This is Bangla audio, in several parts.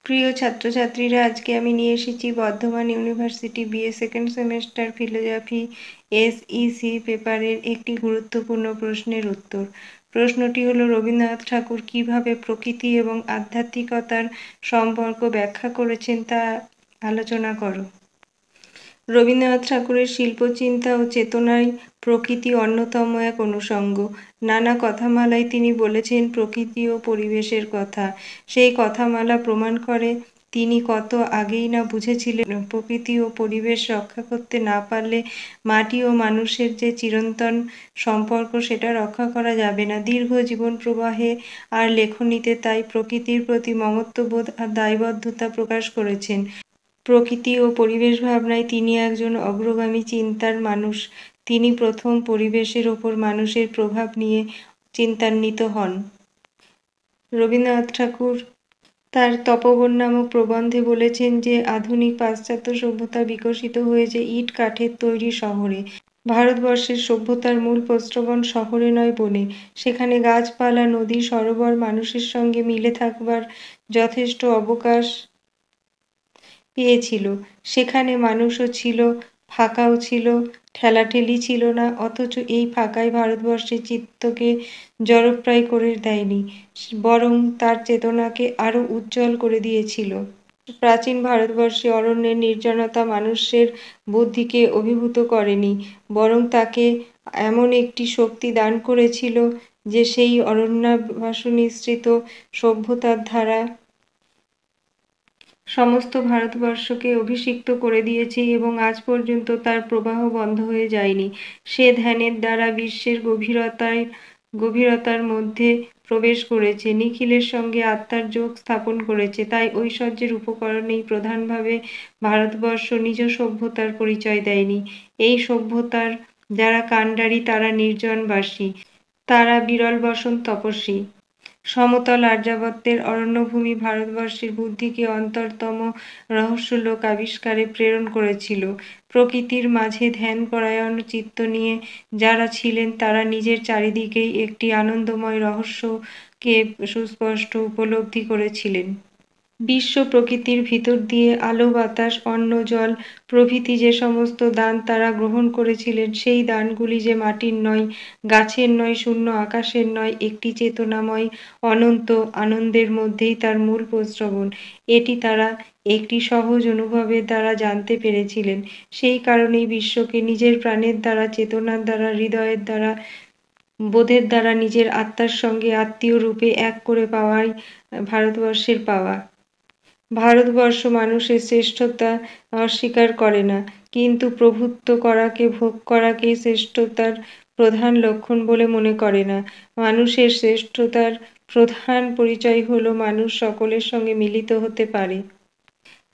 প্রিয় ছাত্রছাত্রীরা, আজকে আমি নিয়ে এসেছি Bardhaman university BA second semester philosophy SEC পেপারের একটি গুরুত্বপূর্ণ প্রশ্নের উত্তর। প্রশ্নটি হলো, রবীন্দ্রনাথ ঠাকুর কিভাবে প্রকৃতি এবং আধ্যাত্মিকতার সম্পর্ক ব্যাখ্যা করেছেন তা আলোচনা করো। রবীন্দ্রনাথ ঠাকুরের শিল্পচিন্তা ও চেতনায় প্রকৃতি অন্যতম এক অনুষঙ্গ। নানা কথামালায় তিনি বলেছেন প্রকৃতি ও পরিবেশের কথা। সেই কথামালা প্রমাণ করে তিনি কত আগেই না বুঝেছিলেন প্রকৃতি ও পরিবেশ রক্ষা করতে না পারলে মাটি ও মানুষের যে চিরন্তন সম্পর্ক সেটা রক্ষা করা যাবে না। দীর্ঘ জীবন প্রবাহে আর লেখনীতে তাই প্রকৃতির প্রতি মমত্ববোধ আর দায়বদ্ধতা প্রকাশ করেছেন। প্রকৃতি ও পরিবেশ ভাবনায় তিনি একজন অগ্রগামী চিন্তার মানুষ। তিনি প্রথম পরিবেশের ওপর মানুষের প্রভাব নিয়ে চিন্তান্বিত হন। রবীন্দ্রনাথ ঠাকুর তার তপোবন নামক প্রবন্ধে বলেছেন যে আধুনিক পাশ্চাত্য সভ্যতা বিকশিত হয়েছে ইট কাঠের তৈরি শহরে। ভারতবর্ষের সভ্যতার মূল প্রস্রবণ শহরে নয় বনে। সেখানে গাছপালা, নদী, সরোবর মানুষের সঙ্গে মিলে থাকবার যথেষ্ট অবকাশ পেয়েছিল। সেখানে মানুষও ছিল, ফাঁকাও ছিল, ঠেলাঠেলি ছিল না। অথচ এই ফাঁকাই ভারতবর্ষের চিত্তকে জড়প্রায় করে দেয়নি, বরং তার চেতনাকে আরও উজ্জ্বল করে দিয়েছিল। প্রাচীন ভারতবর্ষে অরণ্যের নির্জনতা মানুষের বুদ্ধিকে অভিভূত করেনি, বরং তাকে এমন একটি শক্তি দান করেছিল যে সেই অরণ্যাবাসনিসৃত সভ্যতার ধারা সমস্ত ভারতবর্ষকে অভিষিক্ত করে দিয়েছে এবং আজ পর্যন্ত তার প্রবাহ বন্ধ হয়ে যায়নি। সে ধ্যানের দ্বারা বিশ্বের গভীরতার মধ্যে প্রবেশ করেছে, নিখিলের সঙ্গে আত্মার যোগ স্থাপন করেছে। তাই ঐশ্বর্যের উপকরণেই প্রধানভাবে ভারতবর্ষ নিজ সভ্যতার পরিচয় দেয়নি। এই সভ্যতার যারা কাণ্ডারী তারা নির্জনবাসী, তারা বিরল বসন তপস্বী। সমতল আর্যাবত্যের অরণ্যভূমি ভারতবর্ষের বুদ্ধিকে অন্তরতম রহস্যলোক আবিষ্কারে প্রেরণ করেছিল। প্রকৃতির মাঝে ধ্যানপরায়ণ চিত্ত নিয়ে যারা ছিলেন তারা নিজের চারিদিকেই একটি আনন্দময় রহস্যকে সুস্পষ্ট উপলব্ধি করেছিলেন। বিশ্ব প্রকৃতির ভিতর দিয়ে আলো, বাতাস, অন্ন, জল প্রভৃতি যে সমস্ত দান তারা গ্রহণ করেছিলেন, সেই দানগুলি যে মাটির নয়, গাছের নয়, শূন্য আকাশের নয়, একটি চেতনাময় অনন্ত আনন্দের মধ্যেই তার মূল প্রস্রবণ, এটি তারা একটি সহজ অনুভবের দ্বারা জানতে পেরেছিলেন। সেই কারণেই বিশ্বকে নিজের প্রাণের দ্বারা, চেতনার দ্বারা, হৃদয়ের দ্বারা, বোধের দ্বারা নিজের আত্মার সঙ্গে আত্মীয় রূপে এক করে পাওয়াই ভারতবর্ষের পাওয়া। ভারতবর্ষ মানুষের শ্রেষ্ঠতা অস্বীকার করে না, কিন্তু প্রভুত্ব করাকে, ভোগ করাকেই শ্রেষ্ঠতার প্রধান লক্ষণ বলে মনে করে না। মানুষের শ্রেষ্ঠতার প্রধান পরিচয় হলো মানুষ সকলের সঙ্গে মিলিত হতে পারে।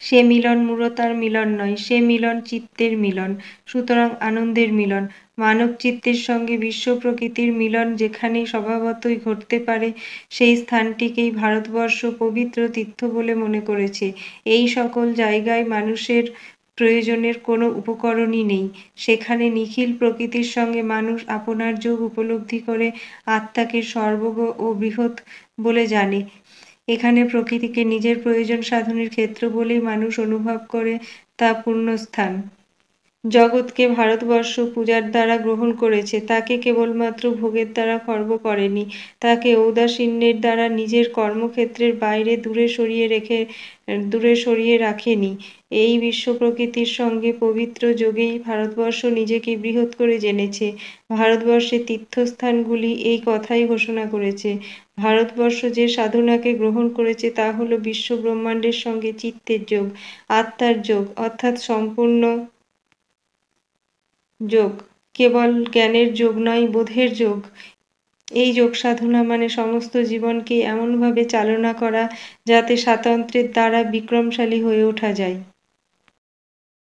সে মিলন মূঢ়তার মিলন নয়, সে মিলন চিত্তের মিলন, সুতরাং আনন্দের মিলন। মানব চিত্তের সঙ্গে বিশ্ব প্রকৃতির মিলন যেখানে স্বভাবতই ঘটতে পারে, সেই স্থানটিকেই ভারতবর্ষ পবিত্র তীর্থ বলে মনে করেছে। এই সকল জায়গায় মানুষের প্রয়োজনের কোনো উপকরণই নেই। সেখানে নিখিল প্রকৃতির সঙ্গে মানুষ আপনার যোগ উপলব্ধি করে আত্মাকে সর্বগ ও বৃহৎ বলে জানে। এখানে প্রকৃতিকে নিজের প্রয়োজন সাধনের ক্ষেত্র বলেই মানুষ অনুভব করে তা পুণ্যস্থান। জগৎকে ভারতবর্ষ পূজার দ্বারা গ্রহণ করেছে, তাকে কেবলমাত্র ভোগের দ্বারা খর্ব করেনি, তাকে ঔদাসীন্যের দ্বারা নিজের কর্মক্ষেত্রের বাইরে দূরে সরিয়ে রাখেনি। এই বিশ্ব প্রকৃতির সঙ্গে পবিত্র যোগেই ভারতবর্ষ নিজেকে বৃহৎ করে জেনেছে। ভারতবর্ষের তীর্থস্থানগুলি এই কথাই ঘোষণা করেছে। ভারতবর্ষ যে সাধনাকে গ্রহণ করেছে তা হলো বিশ্ব ব্রহ্মাণ্ডের সঙ্গে চিত্তের যোগ, আত্মার যোগ, অর্থাৎ সম্পূর্ণ যোগ। কেবল জ্ঞানের যোগ নয়, বোধের যোগ। এই যোগ সাধনা মানে সমস্ত জীবনকে এমনভাবে চালনা করা যাতে স্বাতন্ত্র্যের দ্বারা বিক্রমশালী হয়ে ওঠা যায়।